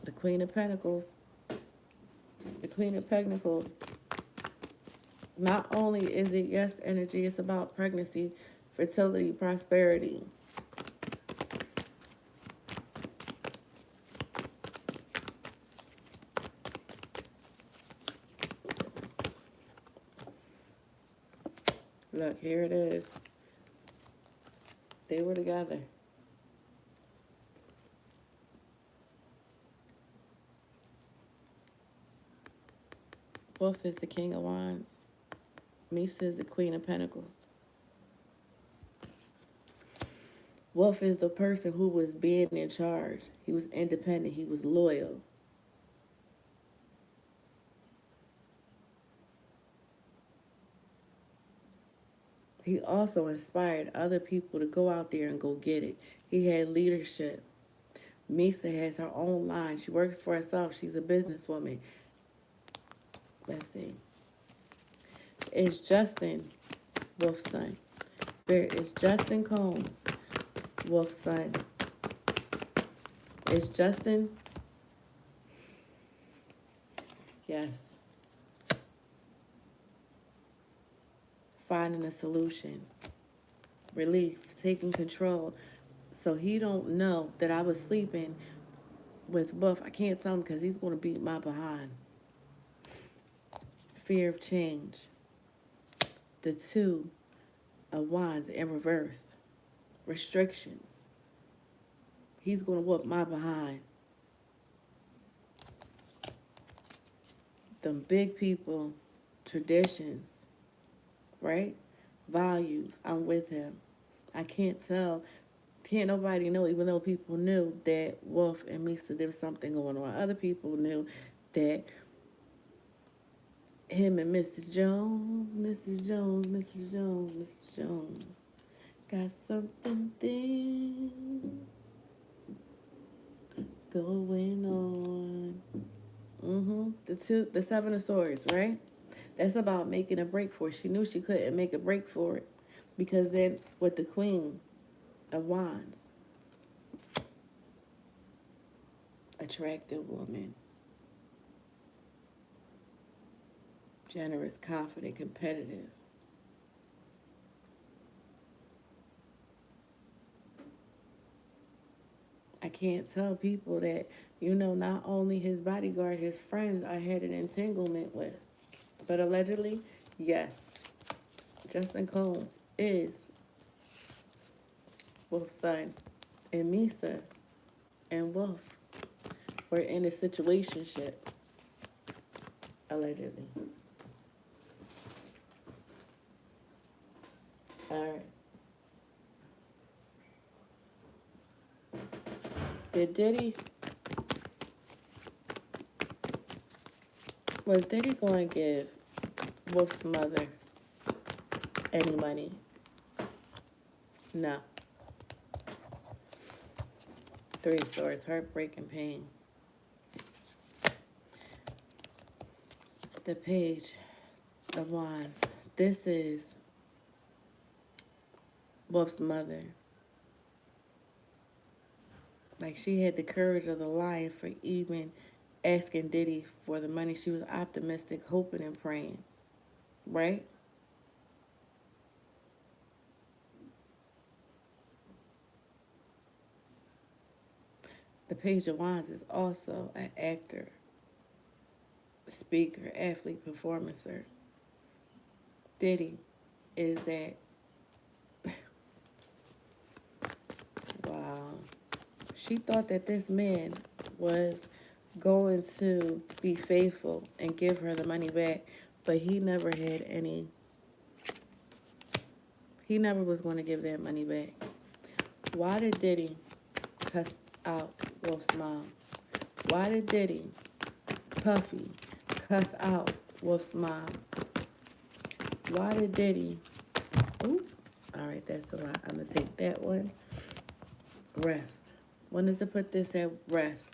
The Queen of Pentacles. The Queen of Pentacles. Not only is it yes energy, it's about pregnancy, fertility, prosperity. Look, here it is. They were together. Wolf is the King of Wands. Misa is the Queen of Pentacles. Wolf is the person who was being in charge. He was independent. He was loyal. He also inspired other people to go out there and go get it. He had leadership. Misa has her own line. She works for herself. She's a businesswoman. Let's see. It's Justin, Wolf's son. Spirit is Justin Combs, Wolf's son. Is Justin? Yes. Finding a solution. Relief. Taking control. So he don't know that I was sleeping with Wolf. I can't tell him because he's going to beat my behind. Fear of change. The two of wands in reverse. Restrictions. He's going to whoop my behind. Them big people, traditions, right? Values. I'm with him. I can't tell. Can't nobody know, even though people knew that Wolf and Misa, there was something going on. Other people knew that him and Mrs. Jones, Mrs. Jones, Mrs. Jones, Mrs. Jones got something going on. The Seven of Swords, right? That's about making a break for it. She knew she couldn't make a break for it because then with the Queen of Wands, attractive woman, generous, confident, competitive. I can't tell people that, not only his bodyguard, his friends I had an entanglement with. But allegedly, yes, Justin Combs is Wolf's son. And Misa and Wolf were in a situationship, allegedly. All right. Was Diddy going to give Wolf's mother any money? No. Three of Swords, heartbreak and pain. The Page of Wands. This is Wolf's mother. Like, she had the courage of the lion for even asking Diddy for the money. She was optimistic, hoping and praying. Right? The Page of Wands is also an actor, speaker, athlete, performancer. Diddy is that. Wow. She thought that this man was going to be faithful and give her the money back, but he never had any. He never was going to give that money back. Why did Diddy cuss out Wolf's mom? Why did Diddy, Puffy, cuss out Wolf's mom? Why did Diddy... Ooh, all right, that's a lot. I'm going to take that one. Rest. Wanted to put this at rest.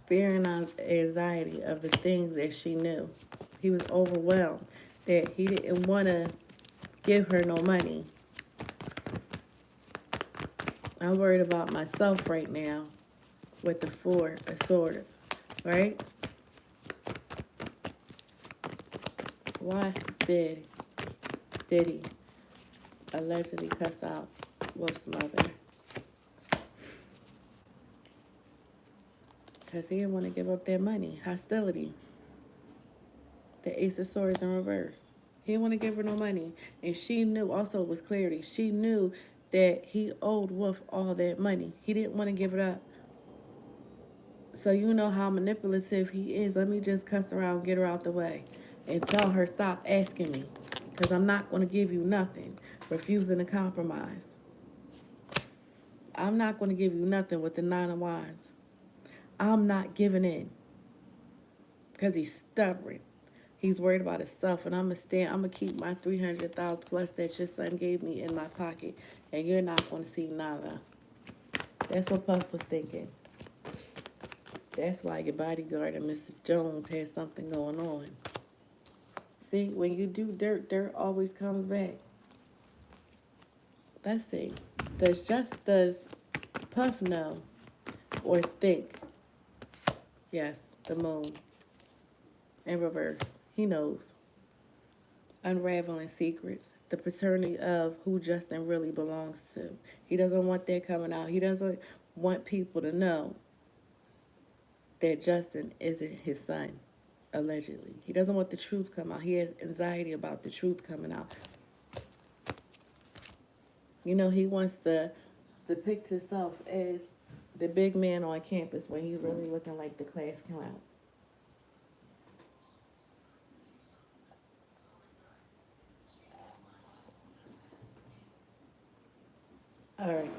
Fear and anxiety of the things that she knew. He was overwhelmed that he didn't want to give her no money. I'm worried about myself right now with the Four of Swords, right? Why did Diddy allegedly cuss out Wolf's mother? Because he didn't want to give up their money. Hostility. The Ace of Swords in reverse. He didn't want to give her no money. And she knew, also with clarity, she knew that he owed Wolf all that money. He didn't want to give it up. So you know how manipulative he is. Let me just cuss her out, get her out the way. And tell her, stop asking me. Because I'm not going to give you nothing. Refusing to compromise. I'm not going to give you nothing with the Nine of Wands. I'm not giving in. Because he's stubborn. He's worried about himself. And I'm going to keep my $300,000 plus that your son gave me in my pocket. And you're not going to see nada. That's what Puff was thinking. That's why your bodyguard and Mrs. Jones has something going on. See, when you do dirt, dirt always comes back. Let's see. Does Puff know or think? Yes, the moon. In reverse. He knows. Unraveling secrets. The paternity of who Justin really belongs to. He doesn't want that coming out. He doesn't want people to know that Justin isn't his son, allegedly. He doesn't want the truth come out. He has anxiety about the truth coming out. You know, he wants to depict himself as the big man on campus when he's really looking like the class clown. All right.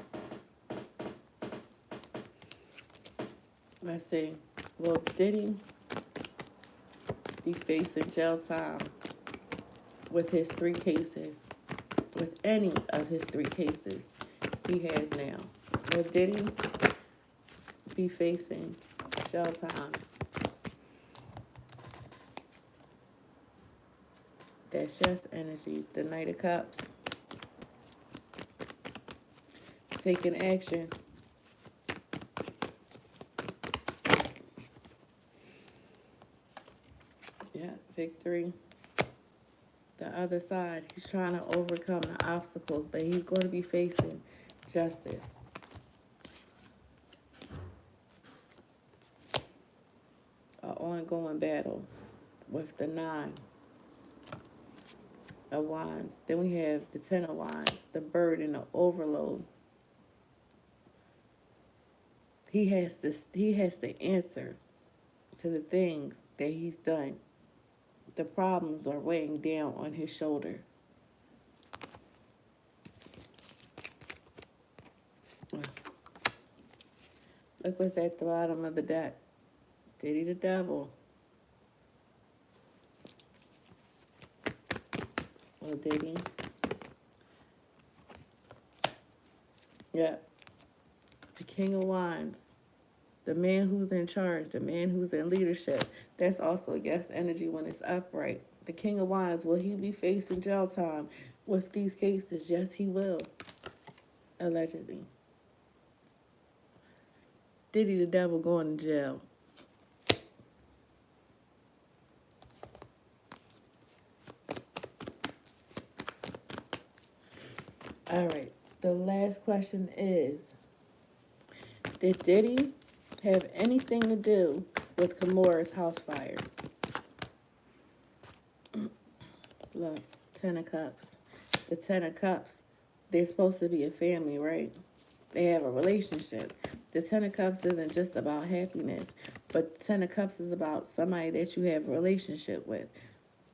Let's see. Will Diddy be facing jail time with his 3 cases? With any of his 3 cases he has now? Will Diddy be facing jail time? That's just energy. The Knight of Cups. Taking action. Yeah, victory. The other side, he's trying to overcome the obstacles, but he's going to be facing justice. An ongoing battle with the 9 of Wands. Then we have the 10 of Wands, the burden, the overload. He has to answer to the things that he's done. The problems are weighing down on his shoulder. Look what's at the bottom of the deck. Diddy the devil. Well, Diddy. Yeah. The King of Wands. The man who's in charge. The man who's in leadership. That's also yes energy when it's upright. The King of Wands, will he be facing jail time with these cases? Yes, he will. Allegedly. Diddy the devil going to jail. All right. The last question is, did Diddy have anything to do with Kimura's house fire? Look, 10 of Cups. The 10 of Cups, they're supposed to be a family, right? They have a relationship. The 10 of Cups isn't just about happiness, but 10 of Cups is about somebody that you have a relationship with.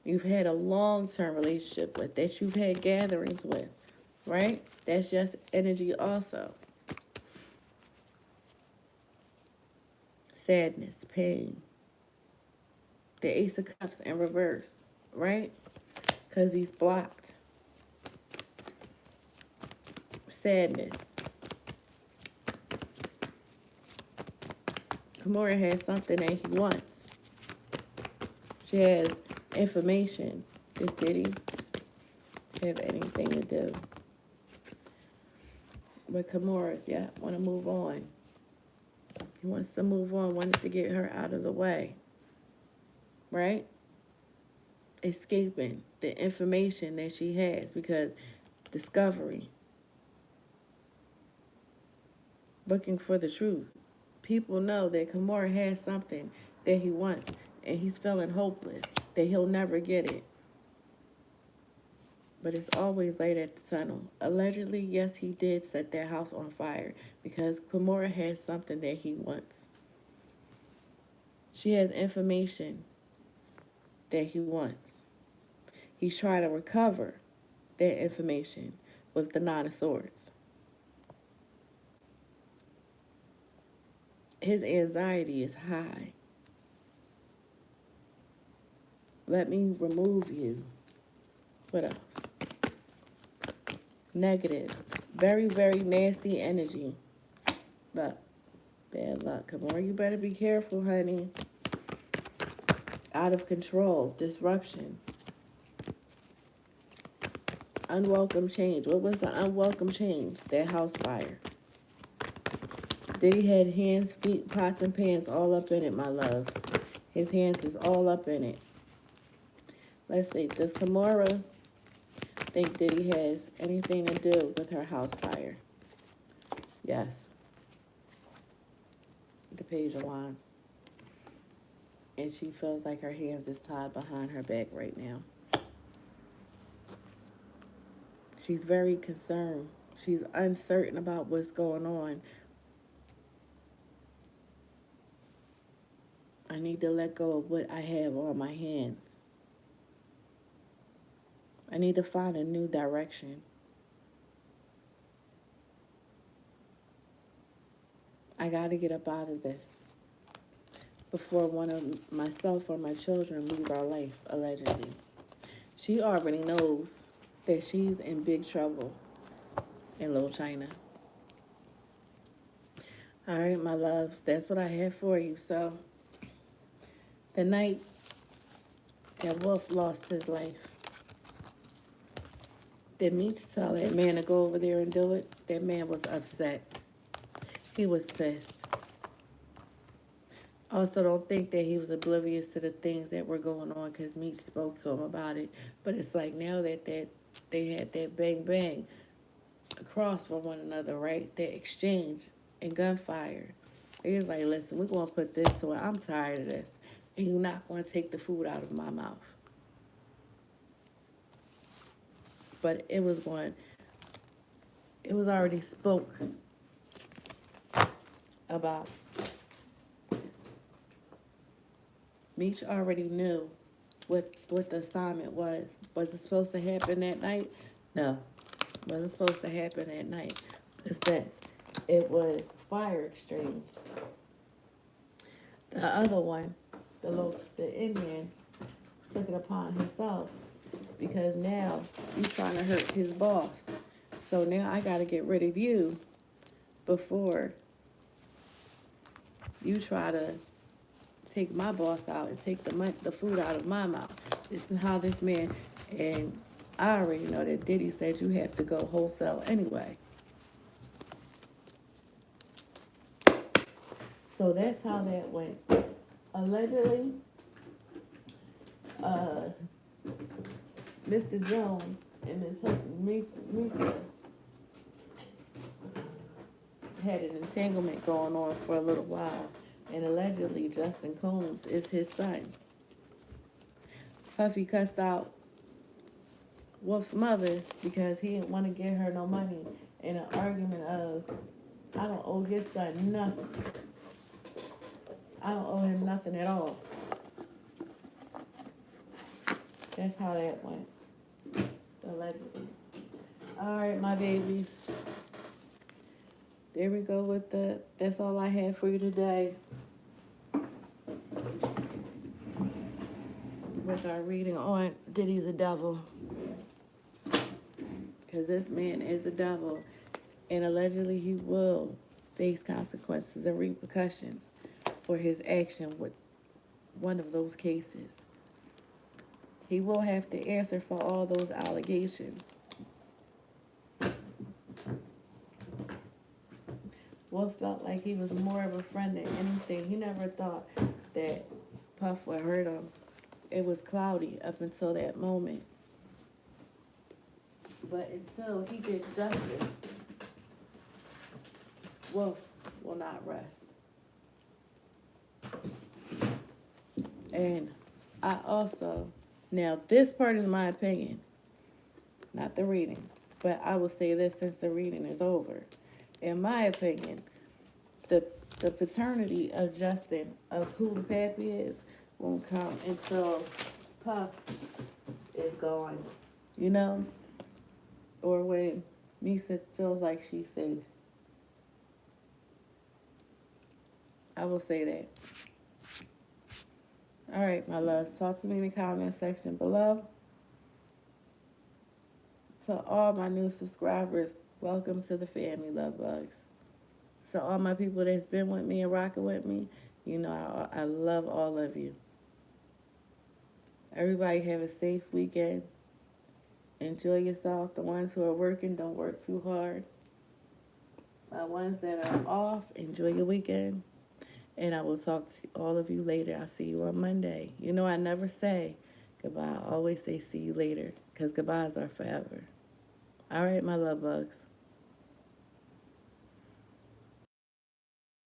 You've had a long-term relationship with, that you've had gatherings with, right? That's just energy also. Sadness, pain. The Ace of Cups in reverse, right? Because he's blocked. Sadness. Kimura has something that he wants. She has information. Did Diddy have anything to do with Kimura? Yeah, want to move on. He wants to move on, wanted to get her out of the way. Right? Escaping the information that she has, because discovery. Looking for the truth. People know that Kimura has something that he wants, and he's feeling hopeless, that he'll never get it. But it's always light at the tunnel. Allegedly, yes, he did set that house on fire because Kimura has something that he wants. She has information that he wants. He's trying to recover that information with the 9 of Swords. His anxiety is high. Let me remove you. What else? Negative. Very, very nasty energy. Look. Bad luck. Come on, you better be careful, honey. Out of control. Disruption. Unwelcome change. What was the unwelcome change? That house fire. Diddy had hands, feet, pots, and pans all up in it, my love. His hands is all up in it. Let's see. Does Kimora think Diddy has anything to do with her house fire? Yes. The Page of Wands. And she feels like her hands is tied behind her back right now. She's very concerned. She's uncertain about what's going on. I need to let go of what I have on my hands. I need to find a new direction. I got to get up out of this before one of myself or my children leave our life, allegedly. She already knows that she's in big trouble in Little China. All right, my loves, that's what I have for you. So, the night that Wolf lost his life, did Meech tell that man to go over there and do it? That man was upset. He was pissed. Also, don't think that he was oblivious to the things that were going on because Meech spoke to him about it. But it's like now that they had that bang bang across from one another, right? That exchange and gunfire. He was like, listen, we're going to put this to it. I'm tired of this. And you're not going to take the food out of my mouth. But it was already spoke about. Meech already knew what the assignment was. Was it supposed to happen that night? No. Wasn't supposed to happen that night. Since it was fire exchange. The other one, the Indian, took it upon himself because now he's trying to hurt his boss. So now I got to get rid of you before you try to take my boss out and take the food out of my mouth. This is how this man, and I already know that Diddy said you have to go wholesale anyway. So that's how that went. Allegedly, Mr. Jones and Ms. Hylton, Misa, had an entanglement going on for a little while. And allegedly, Justin Combs is his son. Puffy cussed out Wolf's mother because he didn't want to give her no money in an argument of, I don't owe your son nothing. I don't owe him nothing at all. That's how that went. Allegedly. All right, my babies. There we go with that's all I have for you today. With our reading on Diddy's a devil. Because this man is a devil. And allegedly he will face consequences and repercussions for his action with one of those cases. He will have to answer for all those allegations. Wolf felt like he was more of a friend than anything. He never thought that Puff would hurt him. It was cloudy up until that moment. But until he gets justice, Wolf will not rest. And I also, now this part is my opinion, not the reading, but I will say this since the reading is over. In my opinion, the paternity of Justin, of who the pappy is, won't come until Puff is gone, you know? Or when Misa feels like she's safe. I will say that. All right, my loves, talk to me in the comment section below. To all my new subscribers, welcome to the family, love bugs. So all my people that's been with me and rocking with me, you know, I love all of you. Everybody have a safe weekend. Enjoy yourself. The ones who are working, don't work too hard. The ones that are off, enjoy your weekend. And I will talk to all of you later. I'll see you on Monday. You know, I never say goodbye. I always say see you later because goodbyes are forever. All right, my love bugs.